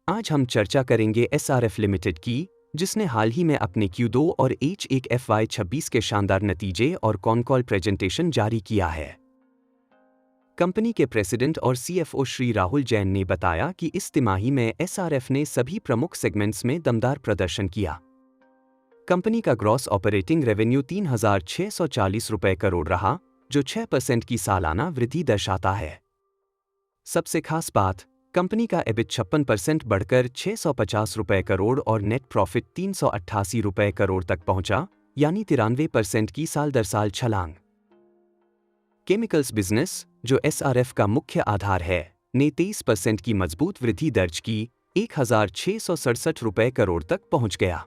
आज हम चर्चा करेंगे एसआरएफ लिमिटेड की, जिसने हाल ही में अपने Q2 और H1 FY26 के शानदार नतीजे और कॉन-कॉल प्रेजेंटेशन जारी किया है। कंपनी के प्रेसिडेंट और CFO श्री राहुल जैन ने बताया कि इस तिमाही में एसआरएफ ने सभी प्रमुख सेगमेंट्स में दमदार प्रदर्शन किया। कंपनी का ग्रॉस ऑपरेटिंग रेवेन्यू 3,640 रुपये करोड़ रहा, जो 6% की सालाना वृद्धि दर्शाता है। सबसे खास बात, कंपनी का EBIT 56% बढ़कर 650 रुपये करोड़ और नेट प्रॉफिट 388 रुपये करोड़ तक पहुंचा, यानी 93% की साल दर साल छलांग। केमिकल्स बिजनेस, जो एसआरएफ का मुख्य आधार है, ने 23% की मजबूत वृद्धि दर्ज की, 1,667 रुपये करोड़ तक पहुंच गया।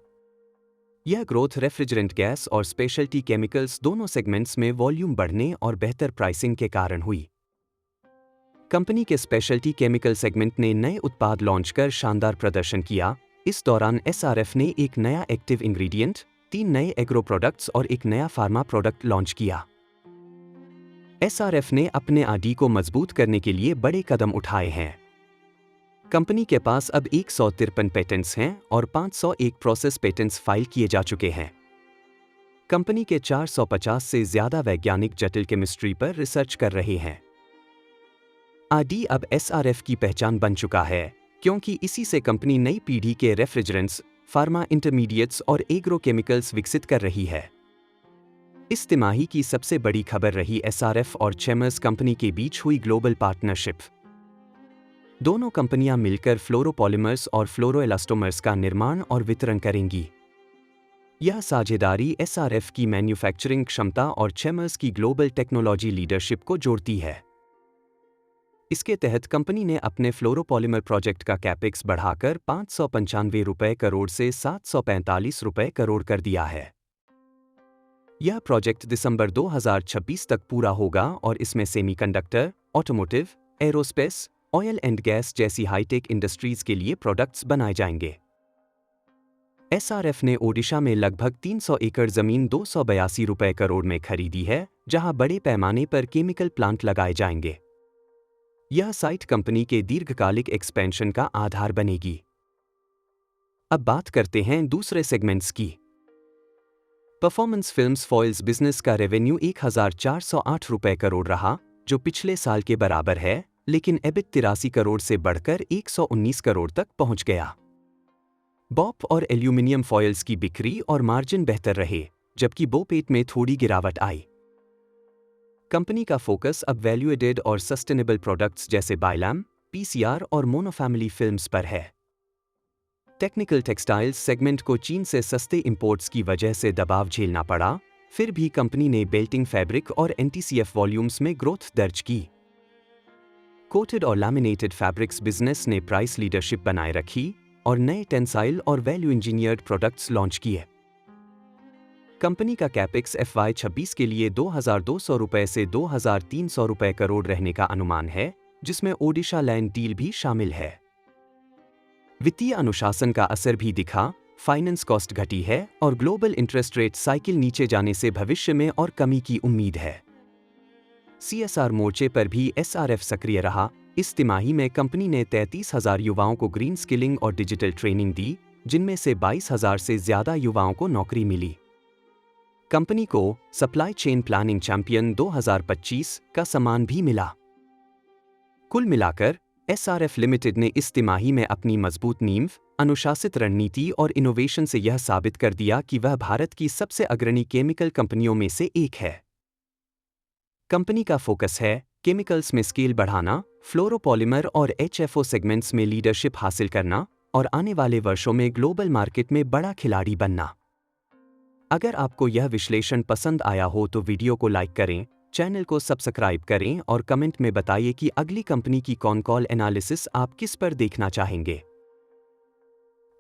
यह ग्रोथ रेफ्रिजरेंट गैस और स्पेशलिटी केमिकल्स दोनों सेगमेंट्स में वॉल्यूम बढ़ने और बेहतर प्राइसिंग के कारण हुई। कंपनी के स्पेशलिटी केमिकल सेगमेंट ने नए उत्पाद लॉन्च कर शानदार प्रदर्शन किया। इस दौरान एसआरएफ ने एक नया एक्टिव इंग्रेडिएंट, 3 नए एग्रो प्रोडक्ट्स और एक नया फार्मा प्रोडक्ट लॉन्च किया। एसआरएफ ने अपने आरडी को मजबूत करने के लिए बड़े कदम उठाए हैं। कंपनी के पास अब 153 पेटेंट्स हैं और 501 प्रोसेस पेटेंट्स फाइल किए जा चुके हैं। कंपनी के 450 से ज्यादा वैज्ञानिक जटिल केमिस्ट्री पर रिसर्च कर रहे हैं। आरडी अब एसआरएफ की पहचान बन चुका है, क्योंकि इसी से कंपनी नई पीढ़ी के रेफ्रिजरेंट्स, फार्मा इंटरमीडिएट्स और एग्रो केमिकल्स विकसित कर रही है। इस तिमाही की सबसे बड़ी खबर रही एसआरएफ और चेमर्स कंपनी के बीच हुई ग्लोबल पार्टनरशिप। दोनों कंपनियां मिलकर फ्लोरोपॉलिमर्स और फ्लोरोएलास्टोमर्स का निर्माण और वितरण करेंगी। यह साझेदारी एसआरएफ की मैन्युफैक्चरिंग क्षमता और चेमर्स की ग्लोबल टेक्नोलॉजी लीडरशिप को जोड़ती है। इसके तहत कंपनी ने अपने फ्लोरोपॉलिमर प्रोजेक्ट का कैपेक्स बढ़ाकर 595 रुपये करोड़ से 745 रुपये करोड़ कर दिया है। यह प्रोजेक्ट दिसंबर 2026 तक पूरा होगा और इसमें semiconductor, automotive, aerospace, oil and gas जैसी हाईटेक इंडस्ट्रीज के लिए प्रोडक्ट्स बनाए जाएंगे। एसआरएफ ने ओडिशा में लगभग 300 एकड़ जमीन 282 रुपये करोड़ में खरीदी है, जहां बड़े पैमाने पर केमिकल प्लांट लगाए जाएंगे। यह साइट कंपनी के दीर्घकालिक एक्सपेंशन का आधार बनेगी। अब बात करते हैं दूसरे सेगमेंट्स की। परफॉर्मेंस फिल्म्स फॉइल्स बिजनेस का रेवेन्यू 1,408 रुपये करोड़ रहा, जो पिछले साल के बराबर है, लेकिन EBIT 83 करोड़ से बढ़कर 119 करोड़ तक पहुंच गया। बॉप और एल्यूमिनियम फॉइल्स की बिक्री और मार्जिन बेहतर रहे, जबकि बोपेट में थोड़ी गिरावट आई। कंपनी का फोकस अब वैल्यू एडेड और सस्टेनेबल प्रोडक्ट्स जैसे बायलैम, PCR और मोनोफैमिली फिल्म्स पर है। टेक्निकल टेक्सटाइल्स सेगमेंट को चीन से सस्ते इंपोर्ट्स की वजह से दबाव झेलना पड़ा, फिर भी कंपनी ने बेल्टिंग फैब्रिक और NTCF वॉल्यूम्स में ग्रोथ दर्ज की। कोटेड और लैमिनेटेड फैब्रिक्स बिजनेस ने प्राइस लीडरशिप बनाए रखी और नए टेंसाइल और वैल्यू इंजीनियर्ड प्रोडक्ट्स लॉन्च किए। कंपनी का कैपेक्स FY26 के लिए 2,200 रुपये से 2,300 रुपये करोड़ रहने का अनुमान है, जिसमें ओडिशा लैंड डील भी शामिल है। वित्तीय अनुशासन का असर भी दिखा, फाइनेंस कॉस्ट घटी है और ग्लोबल इंटरेस्ट रेट साइकिल नीचे जाने से भविष्य में और कमी की उम्मीद है। CSR मोर्चे पर भी एसआरएफ सक्रिय रहा। इस तिमाही में कंपनी ने 33,000 युवाओं को ग्रीन स्किलिंग और डिजिटल ट्रेनिंग दी, जिनमें से 22,000 से ज्यादा युवाओं को नौकरी मिली। कंपनी को सप्लाई चेन प्लानिंग चैंपियन 2025 का सम्मान भी मिला। कुल मिलाकर एसआरएफ लिमिटेड ने इस तिमाही में अपनी मजबूत नींव, अनुशासित रणनीति और इनोवेशन से यह साबित कर दिया कि वह भारत की सबसे अग्रणी केमिकल कंपनियों में से एक है। कंपनी का फोकस है केमिकल्स में स्केल बढ़ाना, फ्लोरोपॉलिमर और HFO सेगमेंट्स में लीडरशिप हासिल करना और आने वाले वर्षों में ग्लोबल मार्केट में बड़ा खिलाड़ी बनना। अगर आपको यह विश्लेषण पसंद आया हो तो वीडियो को लाइक करें, चैनल को सब्सक्राइब करें और कमेंट में बताइए कि अगली कंपनी की कॉन-कॉल एनालिसिस आप किस पर देखना चाहेंगे।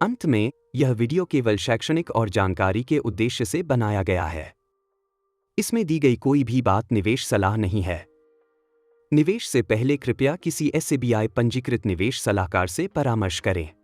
अंत में, यह वीडियो केवल शैक्षणिक और जानकारी के उद्देश्य से बनाया गया है। इसमें दी गई कोई भी बात निवेश सलाह नहीं है। निवेश से पहले कृपया किसी SBI पंजीकृत निवेश सलाहकार से परामर्श करें।